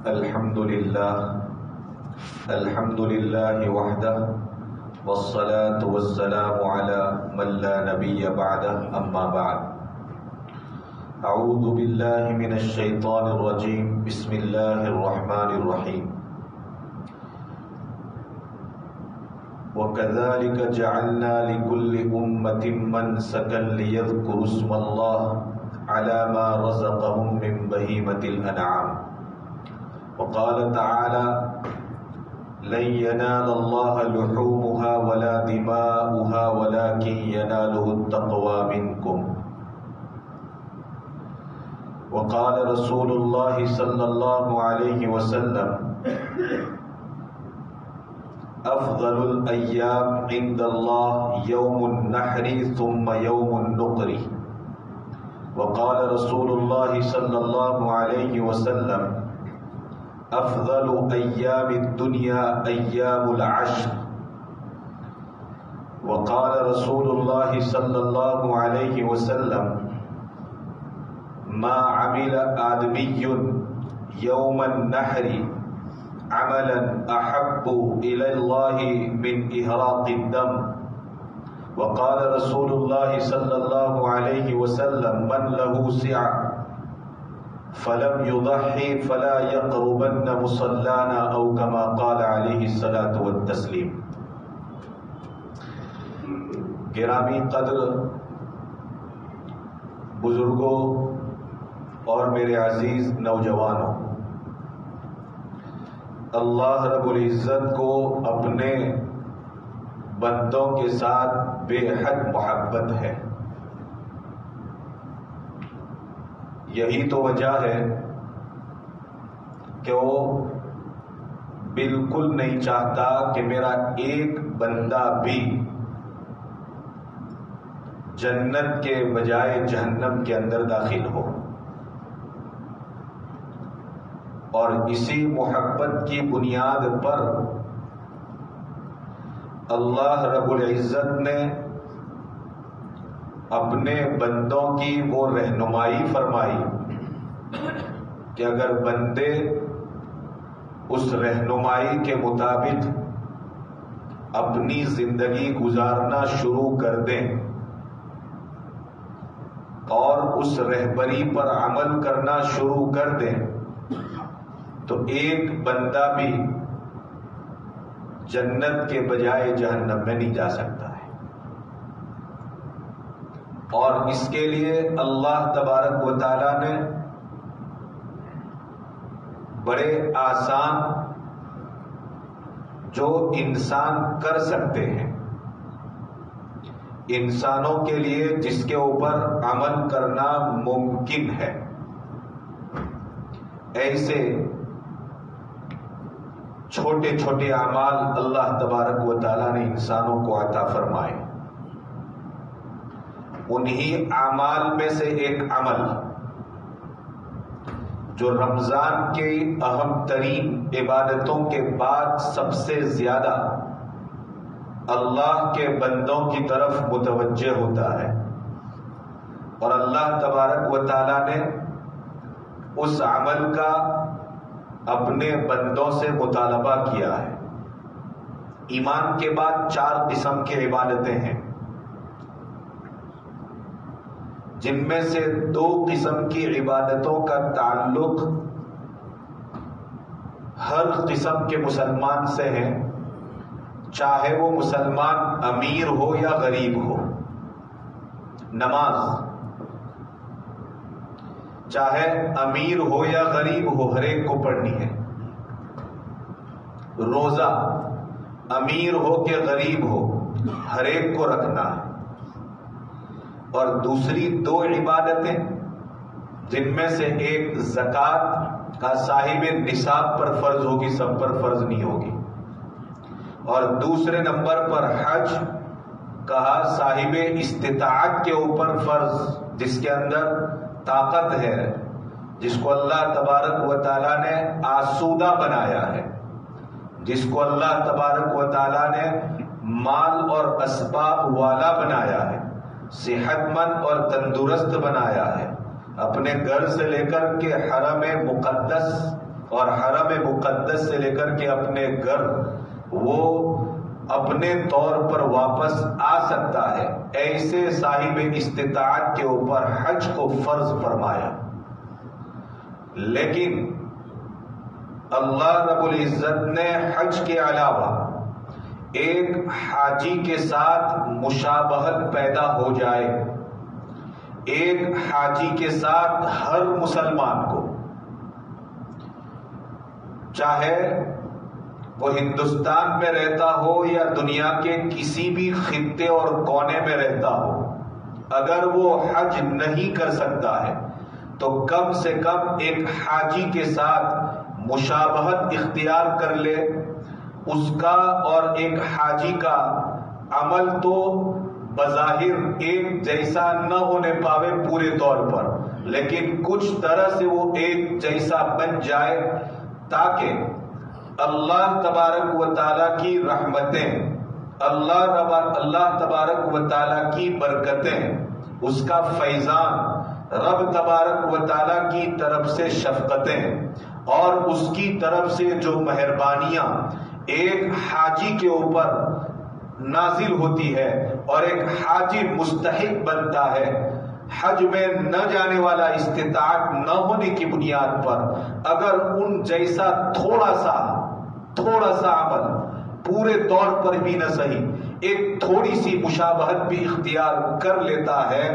الحمد لله وحده والصلاة والسلام على من لا نبي بعده أما بعد أعوذ بالله من الشيطان الرجيم بسم الله الرحمن الرحيم وكذلك جعلنا لكل أمة منسكا ليذكروا اسم الله على ما رزقهم من بهيمة الأنعام وقال تعالى لن ينال الله لحومها ولا دماؤها ولكن يناله التقوى منكم وقال رسول الله صلى الله عليه وسلم افضل الايام عند الله يوم النحر ثم يوم النقر وقال رسول الله صلى الله عليه وسلم افضل ایام الدنیا ایام العشر وقال رسول اللہ صلی اللہ علیہ وسلم ما عمل آدمی یوم النحر عملا احب الى اللہ من احراق الدم وقال رسول اللہ صلی اللہ علیہ وسلم من له سعة فلم يضحي فلا يقربن مصلانا او كما قال عليه الصلاة والتسلیم۔ گرامی قدر بزرگوں اور میرے عزیز نوجوانوں، اللہ رب العزت کو اپنے بندوں کے ساتھ بے حد محبت ہے۔ یہی تو وجہ ہے کہ وہ بالکل نہیں چاہتا کہ میرا ایک بندہ بھی جنت کے بجائے جہنم کے اندر داخل ہو، اور اسی محبت کی بنیاد پر اللہ رب العزت نے اپنے بندوں کی وہ رہنمائی فرمائی کہ اگر بندے اس رہنمائی کے مطابق اپنی زندگی گزارنا شروع کر دیں اور اس رہبری پر عمل کرنا شروع کر دیں تو ایک بندہ بھی جنت کے بجائے جہنم میں نہیں جا سکتا ہے۔ اور اس کے لیے اللہ تبارک و تعالی نے بڑے آسان جو انسان کر سکتے ہیں، انسانوں کے لیے جس کے اوپر عمل کرنا ممکن ہے، ایسے چھوٹے چھوٹے اعمال اللہ تبارک و تعالی نے انسانوں کو عطا فرمائے۔ انہی اعمال میں سے ایک عمل جو رمضان کی اہم ترین عبادتوں کے بعد سب سے زیادہ اللہ کے بندوں کی طرف متوجہ ہوتا ہے، اور اللہ تبارک و تعالی نے اس عمل کا اپنے بندوں سے مطالبہ کیا ہے۔ ایمان کے بعد 4 قسم کی عبادتیں ہیں، جن میں سے 2 قسم کی عبادتوں کا تعلق ہر قسم کے مسلمان سے ہے، چاہے وہ مسلمان امیر ہو یا غریب ہو۔ نماز چاہے امیر ہو یا غریب ہو، ہر ایک کو پڑھنی ہے۔ روزہ امیر ہو کہ غریب ہو، ہر ایک کو رکھنا ہے۔ اور دوسری 2 عبادتیں جن میں سے ایک زکوٰۃ کا صاحب نصاب پر فرض ہوگی، سب پر فرض نہیں ہوگی، اور دوسرے نمبر پر حج کہا صاحب استطاعت کے اوپر فرض، جس کے اندر طاقت ہے، جس کو اللہ تبارک و تعالی نے آسودہ بنایا ہے، جس کو اللہ تبارک و تعالی نے مال اور اسباب والا بنایا ہے، صحت مند اور تندرست بنایا ہے، اپنے گھر سے لے کر کے حرم مقدس اور حرم مقدس سے لے کر کے اپنے گھر وہ اپنے طور پر واپس آ سکتا ہے، ایسے صاحب استطاعت کے اوپر حج کو فرض فرمایا۔ لیکن اللہ رب العزت نے حج کے علاوہ ایک حاجی کے ساتھ مشابہت پیدا ہو جائے، ایک حاجی کے ساتھ ہر مسلمان کو، چاہے وہ ہندوستان میں رہتا ہو یا دنیا کے کسی بھی خطے اور کونے میں رہتا ہو، اگر وہ حج نہیں کر سکتا ہے تو کم سے کم ایک حاجی کے ساتھ مشابہت اختیار کر لے۔ اس کا اور ایک حاجی کا عمل تو بظاہر ایک جیسا نہ ہونے پاوے پورے طور پر، لیکن کچھ طرح سے وہ ایک جیسا بن جائے تاکہ اللہ تبارک و تعالیٰ کی رحمتیں، اللہ تبارک و تعالیٰ کی برکتیں، اس کا فیضان، رب تبارک و تعالیٰ کی طرف سے شفقتیں اور اس کی طرف سے جو مہربانیاں ایک حاجی کے اوپر نازل ہوتی ہے اور ایک حاجی مستحق بنتا ہے حج میں نہ جانے والا استطاعت نہ ہونے کی بنیاد پر، اگر ان جیسا تھوڑا سا عمل پورے طور پر بھی نہ صحیح ایک تھوڑی سی مشابہت بھی اختیار کر لیتا ہے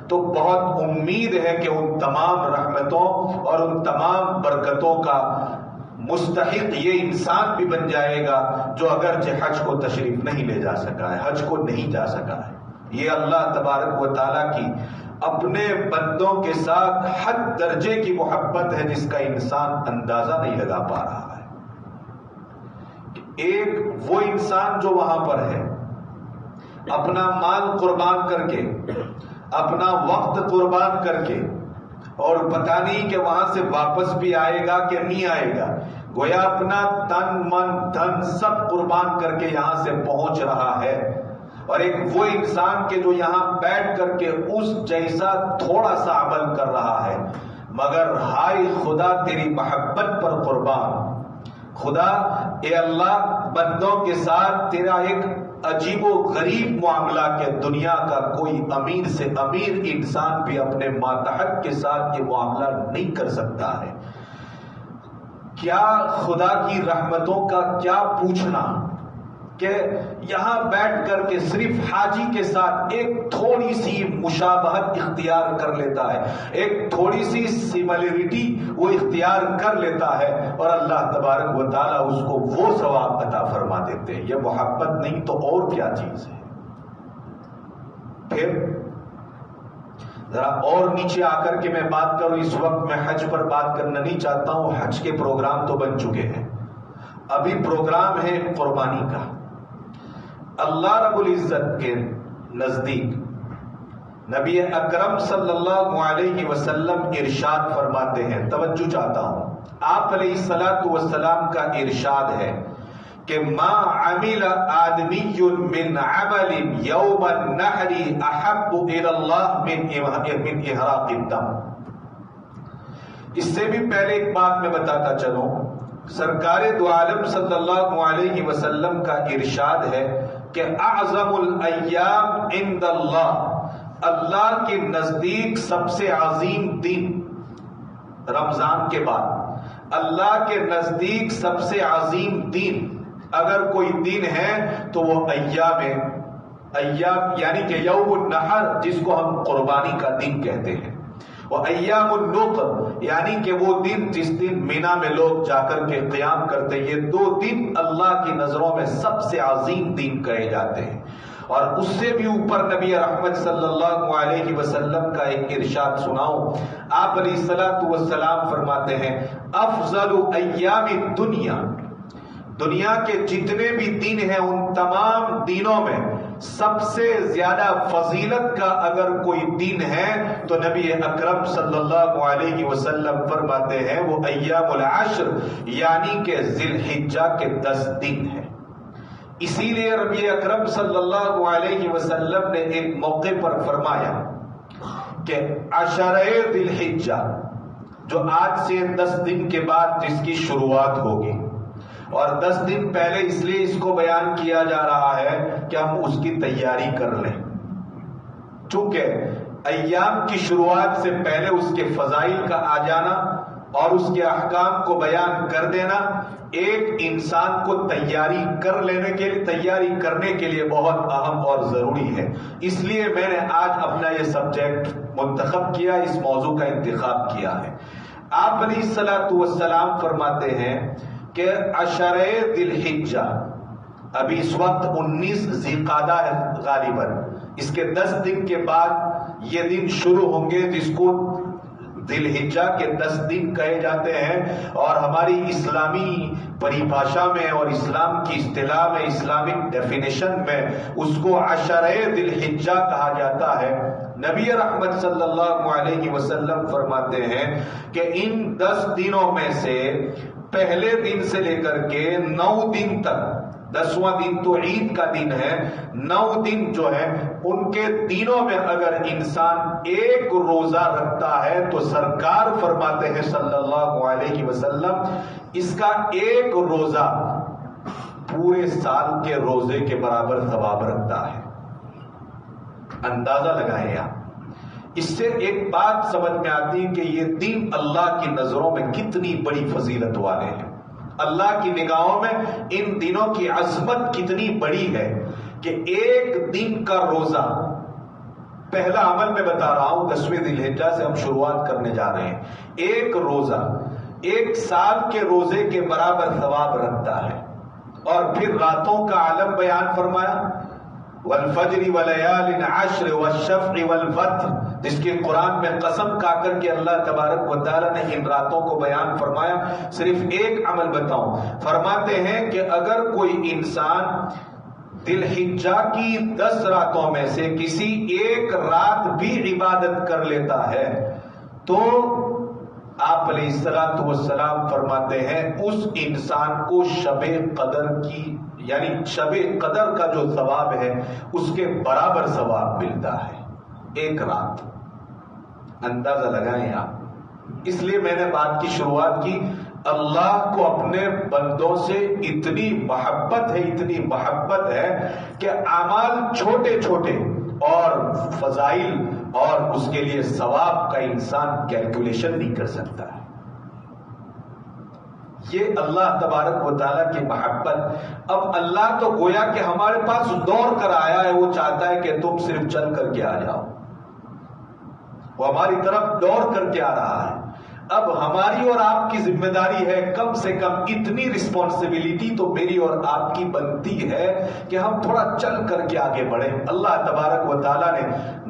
تو بہت امید ہے کہ ان تمام رحمتوں اور ان تمام برکتوں کا مستحق یہ انسان بھی بن جائے گا جو اگرچہ حج کو تشریف نہیں لے جا سکا ہے، حج کو نہیں جا سکا ہے۔ یہ اللہ تبارک و تعالیٰ کی اپنے بندوں کے ساتھ حد درجے کی محبت ہے جس کا انسان اندازہ نہیں لگا پا رہا ہے۔ ایک وہ انسان جو وہاں پر ہے، اپنا مال قربان کر کے، اپنا وقت قربان کر کے، اور پتہ نہیں کہ وہاں سے واپس بھی آئے گا کہ نہیں آئے گا، گویا اپنا تن من دھن سب قربان کر کے یہاں سے پہنچ رہا ہے، اور ایک وہ انسان کے جو یہاں بیٹھ کر کے اس جیسا تھوڑا سا عمل کر رہا ہے، مگر ہائے خدا تیری محبت پر قربان، خدا اے اللہ بندوں کے ساتھ تیرا ایک عجیب و غریب معاملہ کہ دنیا کا کوئی امیر سے امیر انسان بھی اپنے ماتحت کے ساتھ یہ معاملہ نہیں کر سکتا ہے۔ کیا خدا کی رحمتوں کا کیا پوچھنا کہ یہاں بیٹھ کر کے صرف حاجی کے ساتھ ایک تھوڑی سی مشابہت اختیار کر لیتا ہے، ایک تھوڑی سی سملریٹی وہ اختیار کر لیتا ہے اور اللہ تبارک و تعالیٰ اس کو وہ ثواب عطا فرما دیتے ہیں۔ یہ محبت نہیں تو اور کیا چیز ہے؟ پھر ذرا اور نیچے آ کر کے میں بات کروں، اس وقت میں حج پر بات کرنا نہیں چاہتا ہوں، حج کے پروگرام تو بن چکے ہیں، ابھی پروگرام ہے قربانی کا۔ اللہ رب العزت کے نزدیک نبی اکرم صلی اللہ علیہ وسلم ارشاد فرماتے ہیں، توجہ چاہتا ہوں، آپ علیہ الصلوۃ والسلام کا ارشاد ہے کہ ما عمل آدمی من عمل یوم النحر احب الی اللہ من احراق الدم۔ اس سے بھی پہلے ایک بات میں بتاتا چلوں، سرکار دو عالم صلی اللہ علیہ وسلم کا ارشاد ہے کہ اعظم الایام عند اللہ، اللہ کے نزدیک سب سے عظیم دن رمضان کے بعد، اللہ کے نزدیک سب سے عظیم دن اگر کوئی دن ہے تو وہ ایام یعنی کہ یوم النحر جس کو ہم قربانی کا دن کہتے ہیں، اور ایام النقر یعنی کہ وہ دن جس دن مینا میں لوگ جا کر کے قیام کرتے ہیں، یہ دو دن اللہ کی نظروں میں سب سے عظیم دن کہے جاتے ہیں۔ اور اس سے بھی اوپر نبی رحمت صلی اللہ علیہ وسلم کا ایک ارشاد سناؤں، آپ علیہ الصلوۃ والسلام فرماتے ہیں افضل ایام الدنیا، دنیا کے جتنے بھی دن ہیں ان تمام دنوں میں سب سے زیادہ فضیلت کا اگر کوئی دن ہے تو نبی اکرم صلی اللہ علیہ وسلم فرماتے ہیں وہ ایام العشر یعنی کہ ذی الحجہ کے 10 دن ہے۔ اسی لیے نبی اکرم صلی اللہ علیہ وسلم نے ایک موقع پر فرمایا کہ عشرہ ذی الحجہ، جو آج سے 10 دن کے بعد جس کی شروعات ہوگی، اور 10 دن پہلے اس لیے اس کو بیان کیا جا رہا ہے کہ ہم اس کی تیاری کر لیں، چونکہ ایام کی شروعات سے پہلے اس کے فضائل کا آ جانا اور اس کے احکام کو بیان کر دینا ایک انسان کو تیاری کرنے کے لیے بہت اہم اور ضروری ہے۔ اس لیے میں نے آج اپنا یہ سبجیکٹ منتخب کیا، اس موضوع کا انتخاب کیا ہے۔ آپ علیہ الصلوۃ والسلام فرماتے ہیں کہ عشرہ ذی الحجہ، ابھی اس وقت 19 ذی القعدہ ہے غالباً، اس کے 10 دن کے بعد یہ دن شروع ہوں گے جس کو ذی الحجہ کے 10 دن کہے جاتے ہیں، اور ہماری اسلامی پریبھاشا میں اور اسلام کی اصطلاح میں، اسلامک ڈیفینیشن میں اس کو عشرہ ذی الحجہ کہا جاتا ہے۔ نبی رحمت صلی اللہ علیہ وسلم فرماتے ہیں کہ ان 10 دنوں میں سے پہلے دن سے لے کر کے 9 دن تک، 10واں دن تو عید کا دن ہے، 9 دن جو ہے ان کے دنوں میں اگر انسان ایک روزہ رکھتا ہے تو سرکار فرماتے ہیں صلی اللہ علیہ وسلم اس کا ایک روزہ پورے سال کے روزے کے برابر ثواب رکھتا ہے۔ اندازہ لگائیں آپ، اس سے ایک بات سمجھ میں آتی ہے کہ یہ دن اللہ کی نظروں میں کتنی بڑی فضیلت والے ہیں، اللہ کی نگاہوں میں ان دنوں کی عظمت کتنی بڑی ہے کہ ایک دن کا روزہ، پہلا عمل میں بتا رہا ہوں، 10ویں ذی الحجہ سے ہم شروعات کرنے جا رہے ہیں، ایک روزہ ایک سال کے روزے کے برابر ثواب رکھتا ہے۔ اور پھر راتوں کا عالم بیان فرمایا، والفجر ولیال عشر والشفع والوتر، جس کی قرآن میں قسم کھا کر کے اللہ تبارک و تعالیٰ نے ان راتوں کو بیان فرمایا۔ صرف ایک عمل بتاؤں، فرماتے ہیں کہ اگر کوئی انسان ذی الحجہ کی 10 راتوں میں سے کسی ایک رات بھی عبادت کر لیتا ہے تو آپ علیہ الصلوۃ والسلام فرماتے ہیں اس انسان کو شب قدر کی، یعنی شب قدر کا جو ثواب ہے اس کے برابر ثواب ملتا ہے ایک رات۔ اندازہ لگائیں آپ۔ اس لیے میں نے بات کی شروعات کی، اللہ کو اپنے بندوں سے اتنی محبت ہے، اتنی محبت ہے کہ اعمال چھوٹے چھوٹے اور فضائل اور اس کے لیے ثواب کا انسان کیلکولیشن نہیں کر سکتا ہے۔ یہ اللہ تبارک و تعالیٰ کی محبت۔ اب اللہ تو گویا کہ ہمارے پاس دوڑ کر آیا ہے، وہ چاہتا ہے کہ تم صرف چل کر کے آ جاؤ، وہ ہماری طرف دوڑ کر کے آ رہا ہے۔ اب ہماری اور آپ کی ذمہ داری ہے، کم سے کم اتنی رسپانسبلٹی تو میری اور آپ کی بنتی ہے کہ ہم تھوڑا چل کر کے آگے بڑھیں۔ اللہ تبارک و تعالیٰ نے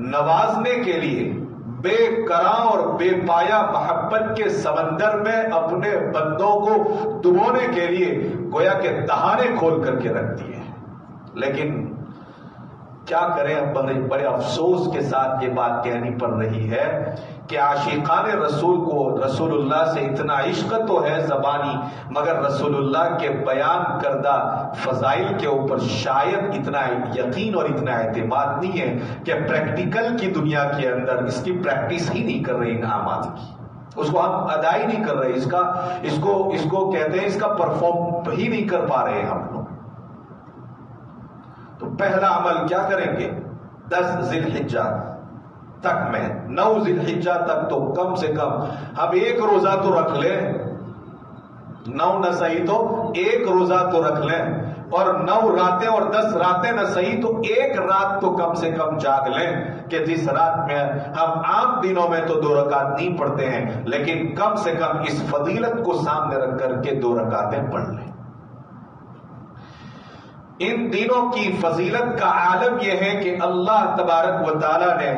نوازنے کے لیے بے کراں اور بے پایا محبت کے سمندر میں اپنے بندوں کو ڈبونے کے لیے گویا کہ دہانے کھول کر کے رکھ دیے، لیکن کیا کریں، اب بڑے افسوس کے ساتھ یہ بات کہنی پڑ رہی ہے کہ عاشقان رسول کو رسول اللہ سے اتنا عشق تو ہے زبانی، مگر رسول اللہ کے بیان کردہ فضائل کے اوپر شاید اتنا یقین اور اتنا اعتماد نہیں ہے کہ پریکٹیکل کی دنیا کے اندر اس کی پریکٹس ہی نہیں کر رہے انعامات کی، اس کو ہم ادا ہی نہیں کر رہے، اس کو کہتے ہیں اس کا پرفارم ہی نہیں کر پا رہے ہم لوگ۔ تو پہلا عمل کیا کریں گے؟ 10 ذی الحجہ تک میں، 9 ذی الحجہ تک تو کم سے کم ہم ایک روزہ تو رکھ لیں، 9 نہ صحیح تو ایک روزہ تو رکھ لیں، اور 9 راتیں اور 10 راتیں نہ صحیح تو ایک رات تو کم سے کم جاگ لیں کہ جس رات میں ہم عام دنوں میں تو 2 رکعت نہیں پڑھتے ہیں، لیکن کم سے کم اس فضیلت کو سامنے رکھ کر کے 2 رکعتیں پڑھ لیں۔ ان دنوں کی فضیلت کا عالم یہ ہے کہ اللہ تبارک و تعالیٰ نے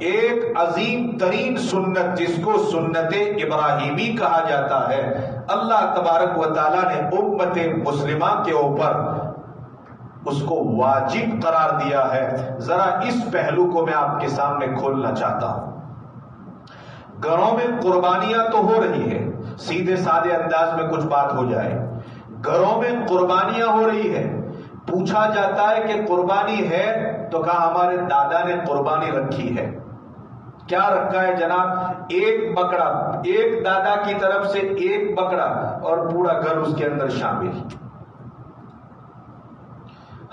ایک عظیم ترین سنت جس کو سنت ابراہیمی کہا جاتا ہے، اللہ تبارک و تعالیٰ نے امت مسلمہ کے اوپر اس کو واجب قرار دیا ہے۔ ذرا اس پہلو کو میں آپ کے سامنے کھولنا چاہتا ہوں۔ گھروں میں قربانیاں تو ہو رہی ہے، سیدھے سادے انداز میں کچھ بات ہو جائے، گھروں میں قربانیاں ہو رہی ہے، پوچھا جاتا ہے کہ قربانی ہے تو کہا ہمارے دادا نے قربانی رکھی ہے، کیا رکھا ہے جناب؟ ایک بکرا، ایک دادا کی طرف سے ایک بکرا اور پورا گھر اس کے اندر شامل۔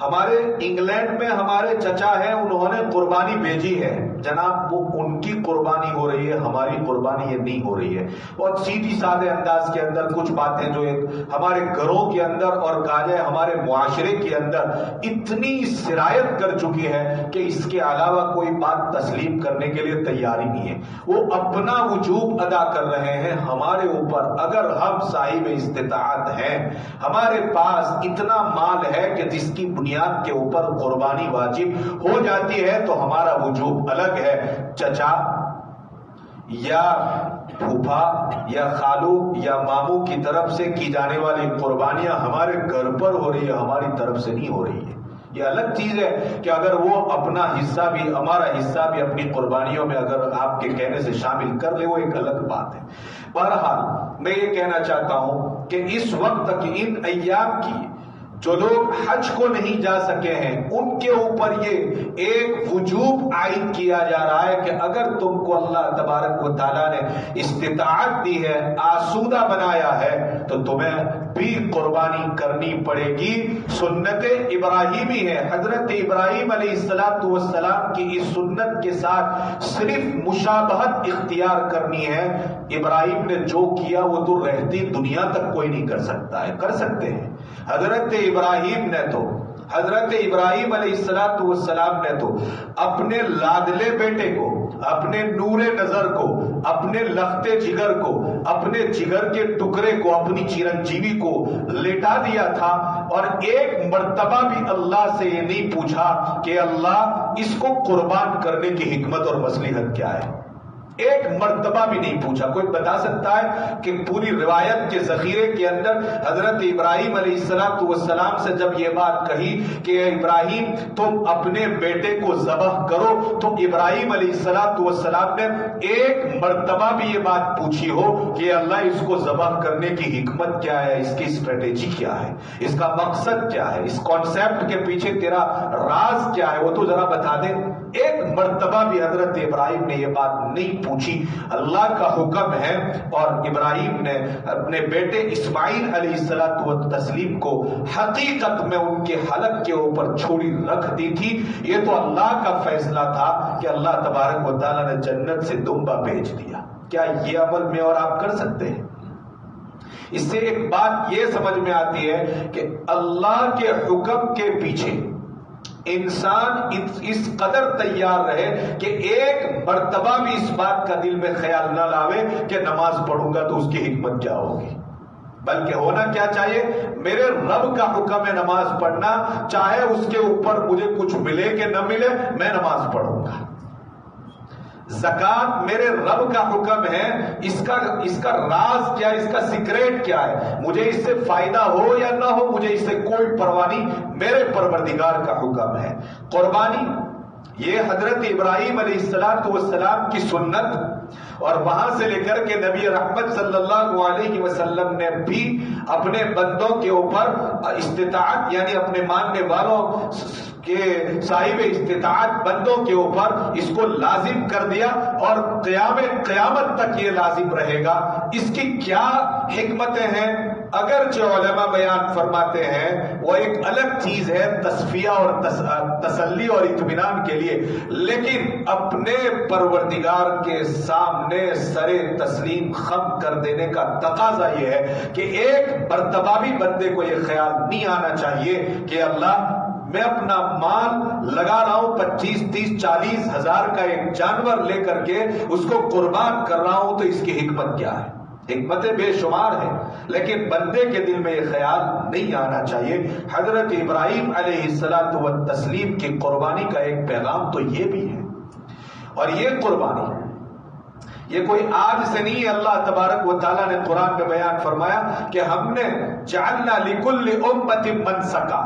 ہمارے انگلینڈ میں ہمارے چچا ہیں، انہوں نے قربانی بھیجی ہے جناب، وہ ان کی قربانی ہو رہی ہے، ہماری قربانی یہ نہیں ہو رہی ہے۔ اور سیدھی سادے انداز کے اندر کچھ باتیں جو ایک ہمارے گھروں کے اندر اور کہا جائے ہمارے معاشرے کے اندر اتنی سرایت کر چکی ہے کہ اس کے علاوہ کوئی بات تسلیم کرنے کے لیے تیار ہی نہیں ہے۔ وہ اپنا وجوب ادا کر رہے ہیں ہمارے اوپر۔ اگر ہم صاحب استطاعت ہیں، ہمارے پاس اتنا مال ہے کہ جس کی بنیاد کے اوپر قربانی واجب ہو جاتی ہے تو ہمارا وجوب الگ ہے۔ چچا یا پھوپھا یا خالو یا ماموں کی طرف سے کی جانے والی قربانیاں ہمارے گھر پر ہو رہی ہے، ہماری طرف سے نہیں ہو رہی ہے۔ یہ الگ چیز ہے کہ اگر وہ اپنا حصہ بھی، ہمارا حصہ بھی اپنی قربانیوں میں اگر آپ کے کہنے سے شامل کر لے، وہ ایک الگ بات ہے۔ بہرحال میں یہ کہنا چاہتا ہوں کہ اس وقت تک ان ایام کی جو لوگ حج کو نہیں جا سکے ہیں ان کے اوپر یہ ایک وجوب عائد کیا جا رہا ہے کہ اگر تم کو اللہ تبارک و تعالیٰ نے استطاعت دی ہے، آسودہ بنایا ہے، تو تمہیں بھی قربانی کرنی پڑے گی۔ سنت ابراہیمی ہے، حضرت ابراہیم علیہ السلام کی اس سنت کے ساتھ صرف مشابہت اختیار کرنی ہے۔ ابراہیم نے جو کیا وہ تو رہتی دنیا تک کوئی نہیں کر سکتا ہے، کر سکتے ہیں؟ حضرت ابراہیم علیہ السلام نے تو اپنے لاڈلے بیٹے کو، اپنے نور نظر کو، اپنے لختے جگر کو، اپنے جگر کے ٹکڑے کو، اپنی چرنجیوی کو لٹا دیا تھا، اور ایک مرتبہ بھی اللہ سے یہ نہیں پوچھا کہ اللہ اس کو قربان کرنے کی حکمت اور مصلحت کیا ہے۔ ایک مرتبہ بھی نہیں پوچھا۔ کوئی بتا سکتا ہے کہ پوری روایت کے ذخیرے کے اندر حضرت ابراہیم علیہ السلام سے جب یہ بات کہی کہ ابراہیم تم اپنے بیٹے کو ذبح کرو، تو ابراہیم علیہ السلام نے ایک مرتبہ بھی یہ بات پوچھی ہو کہ اللہ اس کو ذبح کرنے کی حکمت کیا ہے، اس کی اسٹریٹجی کیا ہے، اس کا مقصد کیا ہے، اس کانسیپٹ کے پیچھے تیرا راز کیا ہے، وہ تو ذرا بتا دے۔ ایک مرتبہ بھی حضرت ابراہیم نے یہ بات نہیں پوچھی۔ اللہ کا حکم ہے، اور ابراہیم نے اپنے بیٹے اسماعیل علیہ السلام کو حقیقت میں ان کے حلق کے اوپر چھری رکھ دی تھی۔ یہ تو اللہ کا فیصلہ تھا کہ اللہ تبارک و تعالیٰ نے جنت سے دمبا بھیج دیا۔ کیا یہ عمل میں اور آپ کر سکتے ہیں؟ اس سے ایک بات یہ سمجھ میں آتی ہے کہ اللہ کے حکم کے پیچھے انسان اس قدر تیار رہے کہ ایک مرتبہ بھی اس بات کا دل میں خیال نہ لاوے کہ نماز پڑھوں گا تو اس کی حکمت کیا ہوگی، بلکہ ہونا کیا چاہیے، میرے رب کا حکم ہے نماز پڑھنا، چاہے اس کے اوپر مجھے کچھ ملے کہ نہ ملے، میں نماز پڑھوں گا۔ زکوٰۃ میرے رب کا حکم ہے، اس کا راز کیا ہے، اس کا سیکریٹ کیا ہے، مجھے اس سے فائدہ ہو یا نہ ہو مجھے اس سے کوئی پرواہ نہیں، میرے پروردگار کا حکم ہے۔ قربانی یہ حضرت ابراہیم علیہ السلام کی سنت، اور وہاں سے لے کر کے نبی رحمت صلی اللہ علیہ وسلم نے بھی اپنے بندوں کے اوپر استطاعت، یعنی اپنے ماننے والوں کے صاحب استطاعت بندوں کے اوپر اس کو لازم کر دیا، اور قیامت تک یہ لازم رہے گا۔ اس کی کیا حکمتیں ہیں اگرچہ علماء بیان فرماتے ہیں وہ ایک الگ چیز ہے، تصفیہ اور تسلی اور اطمینان کے لیے، لیکن اپنے پروردگار کے سامنے سر تسلیم خم کر دینے کا تقاضا یہ ہے کہ ایک مرتبہ بھی بندے کو یہ خیال نہیں آنا چاہیے کہ اللہ میں اپنا مال لگا رہا ہوں 25 30 40 ہزار کا ایک جانور لے کر کے اس کو قربان کر رہا ہوں تو اس کی حکمت کیا ہے۔ حکمتیں بے شمار ہیں، لیکن بندے کے دل میں یہ خیال نہیں آنا چاہیے۔ حضرت ابراہیم علیہ السلام کی قربانی کا ایک پیغام تو یہ بھی ہے، اور یہ قربانی یہ کوئی آج سے نہیں ہے۔ اللہ تبارک و تعالیٰ نے قرآن میں بیان فرمایا کہ ہم نے جعلنا لکل امت منسکا،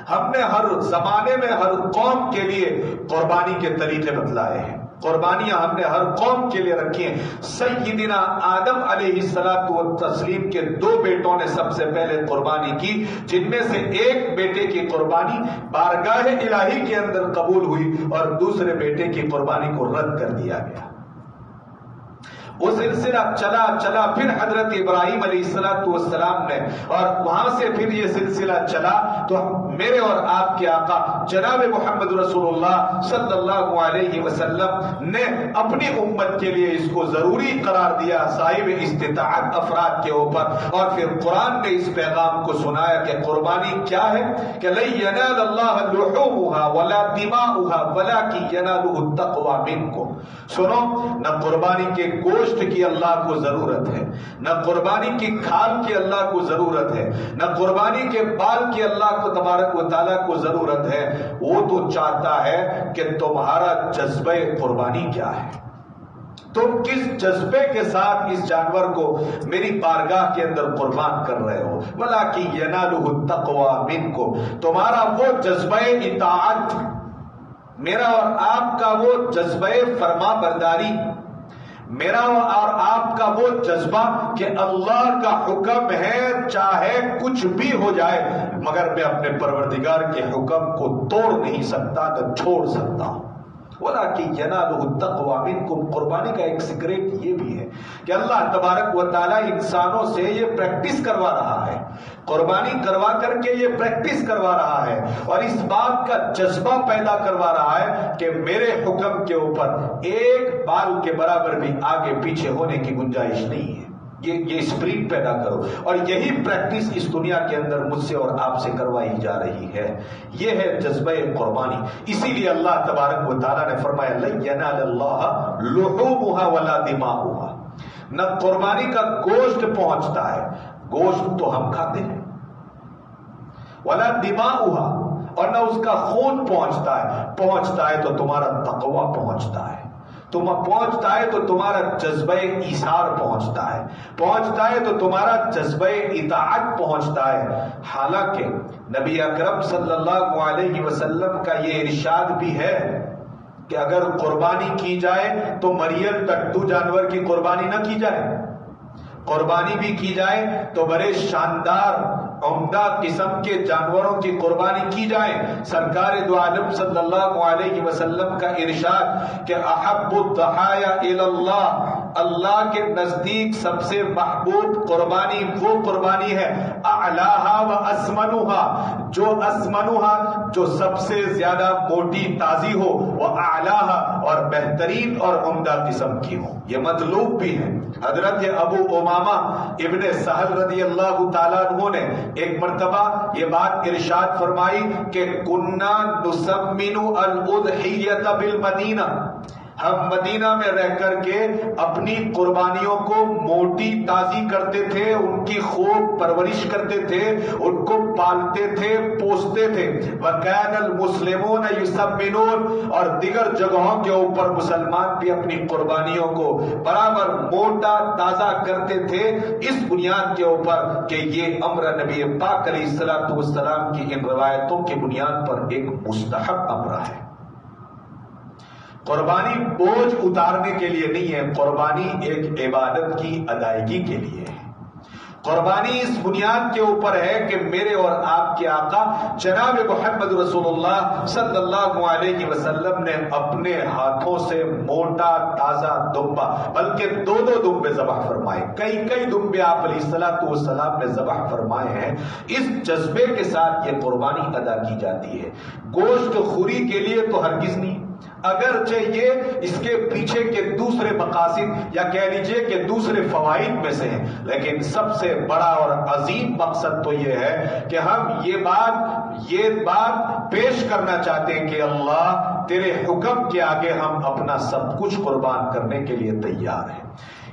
ہم نے ہر زمانے میں ہر قوم کے لیے قربانی کے طریقے بتلائے ہیں، قربانیاں ہم نے ہر قوم کے لیے رکھی ہیں۔ سیدنا آدم علیہ السلام کے 2 بیٹوں نے سب سے پہلے قربانی کی، جن میں سے ایک بیٹے کی قربانی بارگاہ الہی کے اندر قبول ہوئی اور دوسرے بیٹے کی قربانی کو رد کر دیا گیا۔ وہ سلسلہ چلا چلا، پھر حضرت ابراہیم علیہ السلام نے، اور وہاں سے پھر یہ سلسلہ چلا تو میرے اور آپ کے آقا جناب محمد رسول اللہ صلی اللہ علیہ وسلم نے اپنی امت کے لیے اس کو ضروری قرار دیا صاحب استطاعت افراد کے اوپر، اور پھر قرآن نے اس پیغام کو سنایا کہ قربانی کیا ہے، کہ لن ینال اللہ لحومها ولا دماؤها ولکن ینالہ التقوی منکم۔ سنو، نہ قربانی کے گوشت کی اللہ کو ضرورت ہے، نہ قربانی کی کھال کی اللہ کو ضرورت ہے، نہ قربانی کے بال کی اللہ کو تبارک و تعالیٰ کو ضرورت ہے، وہ تو چاہتا ہے کہ تمہارا جذبہ قربانی کیا ہے، تم کس جذبے کے ساتھ اس جانور کو میری بارگاہ کے اندر قربان کر رہے ہو۔ وَلَٰكِن يَنَالُهُ التَّقْوَىٰ مِنكُمْ، تمہارا وہ جذبہ اطاعت، میرا اور آپ کا وہ جذبہ فرما برداری، میرا اور آپ کا وہ جذبہ کہ اللہ کا حکم ہے چاہے کچھ بھی ہو جائے مگر میں اپنے پروردگار کے حکم کو توڑ نہیں سکتا، نہ چھوڑ سکتا ہوں۔ وَلَٰكِن يَنَالُهُ التَّقْوَىٰ مِنكُمْ، قربانی کا ایک سیکریٹ یہ بھی ہے کہ اللہ تبارک و تعالیٰ انسانوں سے یہ پریکٹس کروا رہا ہے، قربانی کروا کر کے یہ پریکٹس کروا رہا ہے، اور اس بات کا جذبہ پیدا کروا رہا ہے کہ میرے حکم کے اوپر ایک بال کے برابر بھی آگے پیچھے ہونے کی گنجائش نہیں ہے، یہ اسپرٹ پیدا کرو، اور یہی پریکٹس اس دنیا کے اندر مجھ سے اور آپ سے کروائی جا رہی ہے، یہ ہے جذبہ قربانی۔ اسی لیے اللہ تبارک و تعالیٰ نے فرمایا لن ینال اللہ لحومها ولا دماؤها، نہ قربانی کا گوشت پہنچتا ہے، گوشت تو ہم کھاتے ہیں، ولا دماؤها، اور نہ اس کا خون پہنچتا ہے تو تمہارا تقوی پہنچتا ہے، تم پہنچتا ہے تو تمہارا جذبہ ایثار پہنچتا ہے تو تمہارا جذبہ اطاعت پہنچتا ہے۔ حالانکہ نبی اکرم صلی اللہ علیہ وسلم کا یہ ارشاد بھی ہے کہ اگر قربانی کی جائے تو مریل ٹٹو جانور کی قربانی نہ کی جائے، قربانی بھی کی جائے تو بڑے شاندار عمدہ قسم کے جانوروں کی قربانی کی جائے۔ سرکار دو عالم صلی اللہ علیہ وسلم کا ارشاد کہ احب الضحایا الی اللہ، اللہ کے نزدیک سب سے محبوب قربانی وہ قربانی ہے اعلاها و اسمنها، جو سب سے زیادہ موٹی تازی ہو، وہ اعلاها، اور بہترین اور عمدہ قسم کی ہو۔ یہ مطلوب بھی ہے۔ حضرت ابو امامہ ابن سہل رضی اللہ تعالیٰ عنہ نے ایک مرتبہ یہ بات ارشاد فرمائی کہ کنا نسمن الاضحیۃ بالمدینہ، ہم مدینہ میں رہ کر کے اپنی قربانیوں کو موٹی تازی کرتے تھے، ان کی خوب پرورش کرتے تھے، ان کو پالتے تھے، پوستے تھے۔ وَكَانَ الْمُسْلِمُونَ يُسَمِّنُونَ، اور دیگر جگہوں کے اوپر مسلمان بھی اپنی قربانیوں کو برابر موٹا تازہ کرتے تھے، اس بنیاد کے اوپر کہ یہ امر نبی پاک علیہ السلام کی ان روایتوں کی بنیاد پر ایک مستحب امر ہے۔ قربانی بوجھ اتارنے کے لیے نہیں ہے، قربانی ایک عبادت کی ادائیگی کے لیے ہے۔ قربانی اس بنیاد کے اوپر ہے کہ میرے اور آپ کے آقا جناب محمد رسول اللہ صلی اللہ علیہ وسلم نے اپنے ہاتھوں سے موٹا تازہ دمبا، بلکہ دو دمبے ذبح فرمائے، کئی دمبے آپ علیہ السلام نے ذبح فرمائے ہیں۔ اس جذبے کے ساتھ یہ قربانی ادا کی جاتی ہے، گوشت خوری کے لیے تو ہرگز نہیں، اگرچہ یہ اس کے پیچھے کے دوسرے مقاصد یا کہہ لیجئے کہ دوسرے فوائد میں سے ہیں، لیکن سب سے بڑا اور عظیم مقصد تو یہ ہے کہ ہم یہ بات پیش کرنا چاہتے ہیں کہ اللہ تیرے حکم کے آگے ہم اپنا سب کچھ قربان کرنے کے لیے تیار ہیں۔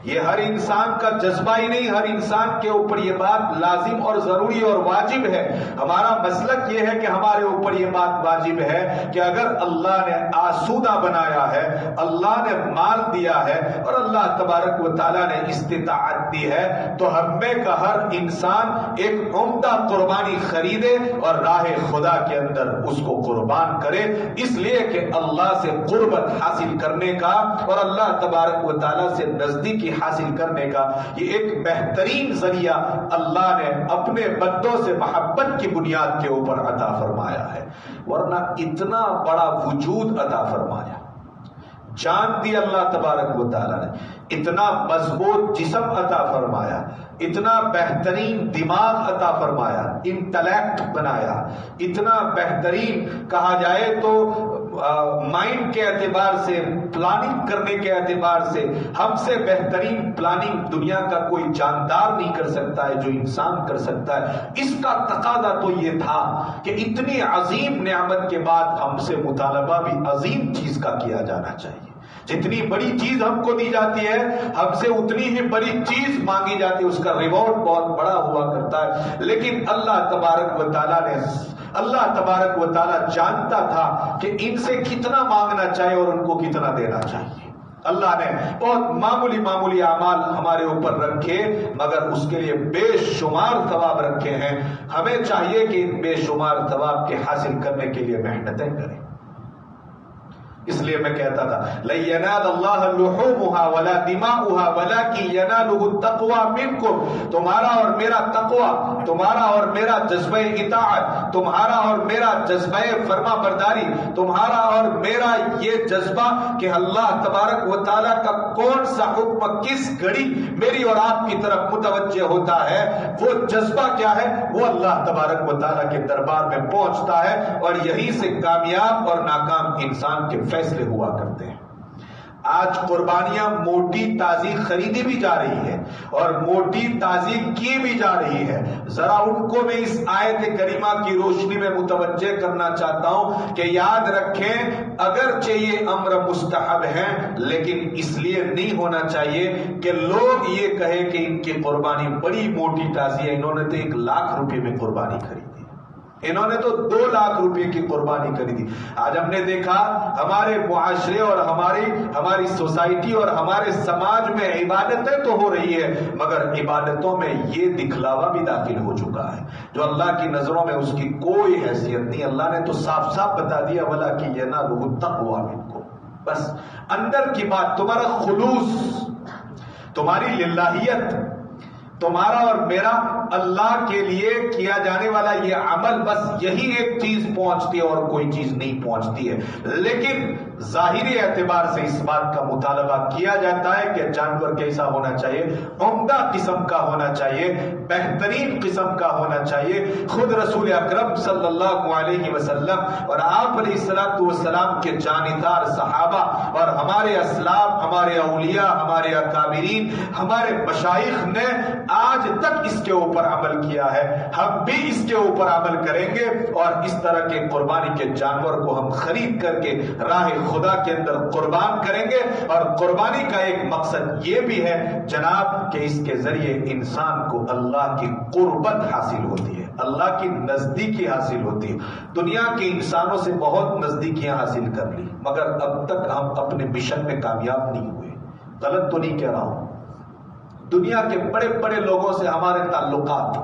یہ ہر انسان کا جذبہ ہی نہیں، ہر انسان کے اوپر یہ بات لازم اور ضروری اور واجب ہے۔ ہمارا مسلک یہ ہے کہ ہمارے اوپر یہ بات واجب ہے کہ اگر اللہ نے آسودہ بنایا ہے، اللہ نے مال دیا ہے اور اللہ تبارک و تعالیٰ نے استطاعت دی ہے، تو ہم میں کا ہر انسان ایک عمدہ قربانی خریدے اور راہ خدا کے اندر اس کو قربان کرے، اس لیے کہ اللہ سے قربت حاصل کرنے کا اور اللہ تبارک و تعالیٰ سے نزدیکی حاصل کرنے کا یہ ایک بہترین ذریعہ اللہ نے اپنے بندوں سے محبت کی بنیاد کے اوپر عطا فرمایا ہے، ورنہ اتنا بڑا وجود عطا فرمایا، جان دی اللہ تبارک و تعالیٰ نے، اتنا مضبوط جسم عطا فرمایا، اتنا بہترین دماغ عطا فرمایا، انٹلیکٹ بنایا، اتنا بہترین کہا جائے تو مائنڈ کے اعتبار سے، پلاننگ کرنے کے اعتبار سے ہم سے بہترین پلاننگ دنیا کا کوئی جاندار نہیں کر سکتا ہے جو انسان کر سکتا ہے۔ اس کا تقاضا تو یہ تھا کہ اتنی عظیم نعمت کے بعد ہم سے مطالبہ بھی عظیم چیز کا کیا جانا چاہیے۔ جتنی بڑی چیز ہم کو دی جاتی ہے، ہم سے اتنی ہی بڑی چیز مانگی جاتی ہے، اس کا ریوارڈ بہت بڑا ہوا کرتا ہے۔ لیکن اللہ تبارک و تعالیٰ جانتا تھا کہ ان سے کتنا مانگنا چاہیے اور ان کو کتنا دینا چاہیے۔ اللہ نے بہت معمولی اعمال ہمارے اوپر رکھے، مگر اس کے لیے بے شمار ثواب رکھے ہیں۔ ہمیں چاہیے کہ ان بے شمار ثواب کے حاصل کرنے کے لیے محنتیں کریں۔ اس لیے میں کہتا تھا لَن يَنَالَ اللَّهَ لُحُومُهَا وَلَا دِمَاؤُهَا وَلَكِنْ يَنَالُهُ التَّقْوَى مِنْكُمْ۔ تمہارا اور میرا تقوی، تمہارا اور میرا جذبہ اطاعت، تمہارا اور میرا جذبہ فرما برداری، تمہارا اور میرا یہ جذبہ کہ اللہ تبارک و تعالیٰ کا کون سا حکم کس گھڑی میری اور آپ کی طرف متوجہ ہوتا ہے، وہ جذبہ کیا ہے، وہ اللہ تبارک و تعالیٰ کے دربار میں پہنچتا ہے، اور یہیں سے کامیاب اور ناکام انسان کے فیصلے ہوا کرتے ہیں۔ آج قربانیاں موٹی تازی خریدی بھی جا رہی ہے اور موٹی تازی کی بھی جا رہی ہے۔ ذرا ان کو میں اس آیت کریمہ کی روشنی میں متوجہ کرنا چاہتا ہوں کہ یاد رکھیں اگرچہ یہ امر مستحب ہے، لیکن اس لیے نہیں ہونا چاہیے کہ لوگ یہ کہیں کہ ان کی قربانی بڑی موٹی تازی ہے، انہوں نے تو 1 لاکھ روپے میں قربانی خریدی، انہوں نے تو 2 لاکھ روپے کی قربانی خریدی۔ آج ہم نے دیکھا ہمارے معاشرے اور ہماری سوسائٹی اور ہمارے سماج میں عبادتیں تو ہو رہی ہے، مگر عبادتوں میں یہ دکھلاوا بھی داخل ہو چکا ہے جو اللہ کی نظروں میں اس کی کوئی حیثیت نہیں۔ اللہ نے تو صاف صاف بتا دیا وَلَكِنْ يَنَالُهُ التَّقْوَى مِنْكُمْ۔ بس اندر کی بات، تمہارا خلوص، تمہاری للہیت، تمہارا اور میرا اللہ کے لیے کیا جانے والا یہ عمل، بس یہی ایک چیز پہنچتی ہے اور کوئی چیز نہیں پہنچتی ہے۔ لیکن ظاہری اعتبار سے اس بات کا مطالبہ کیا جاتا ہے کہ جانور کیسا ہونا چاہیے، عمدہ قسم کا ہونا چاہیے، بہترین قسم کا ہونا چاہیے۔ خود رسول اکرم صلی اللہ علیہ وسلم اور آپ علیہ الصلوۃ والسلام کے جانثار صحابہ اور ہمارے اسلاف، ہمارے اولیاء، ہمارے اکابرین، ہمارے مشائخ نے آج تک اس کے اوپر عمل کیا ہے، ہم بھی اس کے اوپر عمل کریں گے، اور اس طرح کے قربانی کے جانور کو ہم خرید کر کے راہ خدا کے اندر قربان کریں گے۔ اور قربانی کا ایک مقصد یہ بھی ہے جناب کہ اس کے ذریعے انسان کو اللہ کی قربت حاصل ہوتی ہے، اللہ کی نزدیکی حاصل ہوتی ہے۔ دنیا کے انسانوں سے بہت نزدیکیاں حاصل کر لی، مگر اب تک ہم اپنے مشن میں کامیاب نہیں ہوئے۔ غلط تو نہیں کہہ رہا ہوں، دنیا کے بڑے بڑے لوگوں سے ہمارے تعلقات،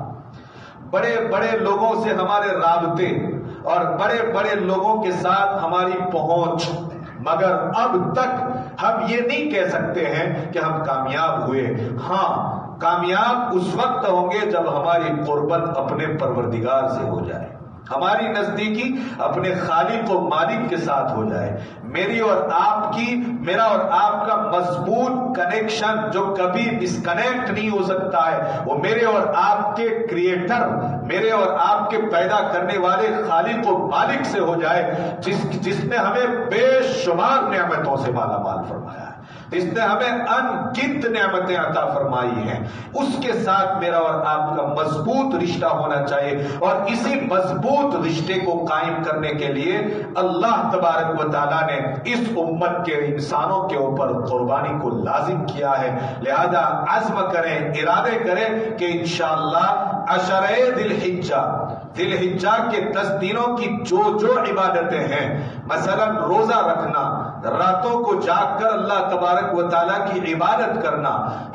بڑے بڑے لوگوں سے ہمارے رابطے اور بڑے بڑے لوگوں کے ساتھ ہماری پہنچ، مگر اب تک ہم یہ نہیں کہہ سکتے ہیں کہ ہم کامیاب ہوئے۔ ہاں، کامیاب اس وقت ہوں گے جب ہماری قربت اپنے پروردگار سے ہو جائے، ہماری نزدیکی اپنے خالق و مالک کے ساتھ ہو جائے۔ میرا اور آپ کا مضبوط کنیکشن جو کبھی ڈسکنیکٹ نہیں ہو سکتا ہے، وہ میرے اور آپ کے کریٹر، میرے اور آپ کے پیدا کرنے والے خالق و مالک سے ہو جائے، جس نے ہمیں بے شمار نعمتوں سے مالا مال فرمایا ہے، جس نے ہمیں ان گنت نعمتیں عطا فرمائی ہیں، اس کے ساتھ میرا اور آپ کا مضبوط رشتہ ہونا چاہیے۔ اور اسی مضبوط رشتے کو قائم کرنے کے لیے اللہ تبارک و تعالیٰ نے اس امت کے انسانوں کے اوپر قربانی کو لازم کیا ہے۔ لہذا عزم کریں، ارادے کریں کہ انشاءاللہ عشرہ ذی الحجہ کے 10 دنوں کی جو عبادتیں ہیں، مثلا روزہ رکھنا، راتوں کو جاگ کر اللہ تبارک و تعالیٰ کی عبادت کرنا،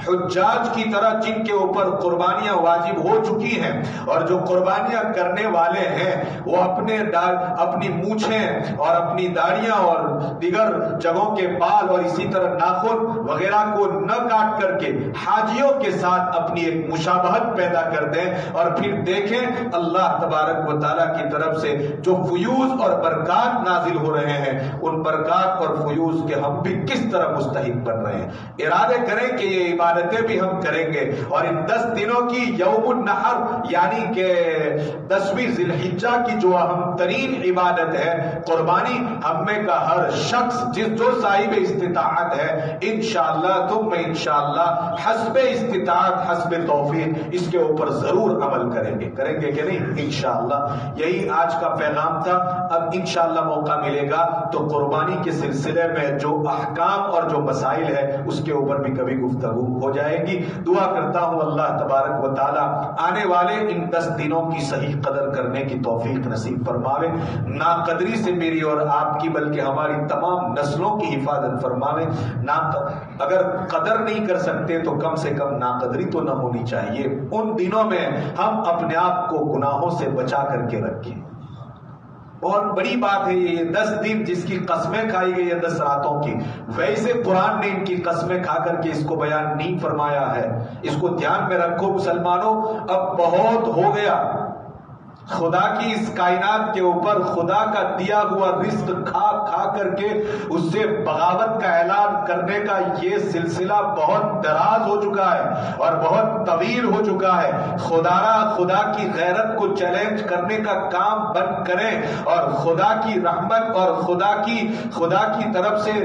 حجاج کی طرح جن کے اوپر قربانیاں واجب ہو چکی ہیں اور جو قربانیاں کرنے والے ہیں وہ اپنی مونچھیں اور اپنی داڑیاں اور دیگر جگہوں کے بال اور اسی طرح ناخن وغیرہ کو نہ کاٹ کر کے حاجیوں کے ساتھ اپنی ایک مشابہت پیدا کر دیں، اور پھر دیکھیں اللہ تبارک و تعالیٰ کی طرف سے جو فیوز اور برکات نازل ہو رہے ہیں، ان برکات اور اور فیوز کے ہم بھی کس طرح مستحق بن رہے ہیں. ارادے کریں کہ یہ عبادتیں بھی ہم کریں گے, اور ان 10 دنوں کی یوم النحر یعنی کہ 10ویں ذی الحجہ کی جو اہم ترین عبادت ہے قربانی, ہم میں کا ہر شخص جو صاحب استطاعت ہے انشاءاللہ ثم انشاءاللہ حسب استطاعت حسب توفیق اس کے اوپر ضرور عمل کریں گے کہ نہیں انشاءاللہ. یہی آج کا پیغام تھا. اب انشاءاللہ موقع ملے گا تو قربانی کے سلسلے میں جو احکام اور جو مسائل ہے اس کے اوپر بھی کبھی گفتگو ہو جائے گی. دعا کرتا ہوں اللہ تبارک و تعالی آنے والے ان 10 دنوں کی صحیح قدر کرنے کی توفیق نصیب فرماوے. ناقدری سے میری اور آپ کی بلکہ ہماری تمام نسلوں کی حفاظت فرماوے. اگر قدر نہیں کر سکتے تو کم سے کم ناقدری تو نہ ہونی چاہیے. ان دنوں میں ہم اپنے آپ کو گناہوں سے بچا کر کے رکھیں. بہت بڑی بات ہے یہ 10 دن جس کی قسمیں کھائی گئی ہے 10 راتوں کی. ویسے قرآن نے ان کی قسمیں کھا کر کے اس کو بیان نہیں فرمایا ہے. اس کو دھیان میں رکھو مسلمانوں. اب بہت ہو گیا. خدا کی اس کائنات کے اوپر خدا کا دیا ہوا رزق کھا کھا کر کے اس سے بغاوت کا اعلان کرنے کا یہ سلسلہ بہت دراز ہو چکا ہے اور بہت طویل ہو چکا ہے. خدا کی غیرت کو چیلنج کرنے کا کام بند کریں اور خدا کی رحمت اور خدا کی طرف سے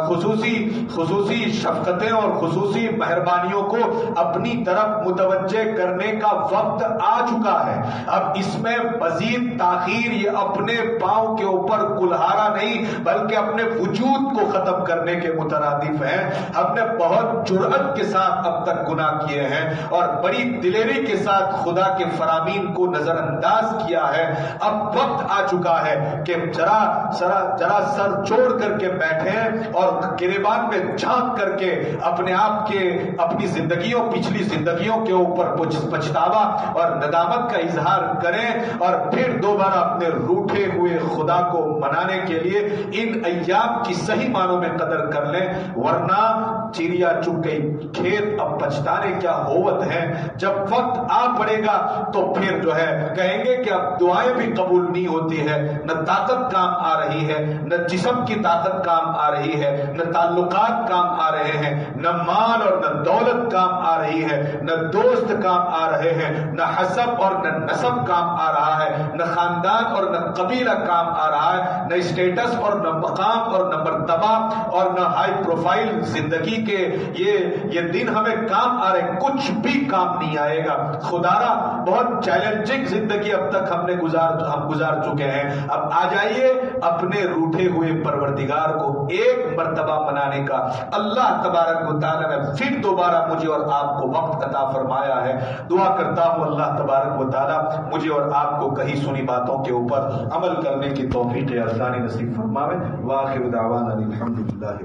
خصوصی شفقتیں اور خصوصی مہربانیوں کو اپنی طرف متوجہ کرنے کا وقت آ چکا ہے. اب اس میں مزید تاخیر یہ اپنے پاؤں کے اوپر کلہارا نہیں بلکہ اپنے وجود کو ختم کرنے کے مترادف ہے. ہم نے بہت جرأت کے ساتھ اب تک گناہ کیے ہیں اور بڑی دلیری کے ساتھ خدا کے فرامین کو نظر انداز کیا ہے. اب وقت آ چکا ہے کہ ذرا سر چھوڑ کر کے بیٹھیں اور گریبان میں جھانک کر کے اپنے آپ کے اپنی پچھلی زندگیوں کے اوپر پچھتاوا اور ندامت کا اظہار کریں اور پھر دوبارہ اپنے روٹھے ہوئے خدا کو منانے کے لیے ان ایام کی صحیح معنوں میں قدر کر لیں. ورنہ چڑیا چگ گئی کھیت, اب پچھتانے کیا ہوت ہے. جب وقت آ پڑے گا تو پھر جو ہے کہیں گے کہ اب دعائیں بھی قبول نہیں ہوتی ہے, نہ طاقت کام آ رہی ہے, نہ جسم کی طاقت کام آ رہی ہے, نہ تعلقات کام آ رہے ہیں, نہ مال اور نہ دولت کام آ رہی ہے, نہ دوست کام آ رہے ہیں, نہ حسب اور نہ نسب کام آ رہا ہے, نہ خاندان اور نہ قبیلہ کام آ رہا ہے, نہ اسٹیٹس اور نہ مقام اور نہ مرتبہ اور نہ ہائی پروفائل زندگی کے یہ دن ہمیں کام آ رہے. کچھ بھی کام نہیں آئے گا. خدارا بہت چیلنجنگ زندگی اب تک ہم گزار چکے ہیں. اب آ جائیے اپنے روٹھے ہوئے پروردگار کو ایک مرتبہ منانے کا. اللہ تبارک و تعالی نے پھر دوبارہ مجھے اور آپ کو وقت عطا فرمایا ہے. دعا کرتا ہوں اللہ تبارک و تعالی مجھے اور آپ کو کہیں سنی باتوں کے اوپر عمل کرنے کی توفیق ارزانی نصیب فرماوے. واخر دعوانا الحمدللہ.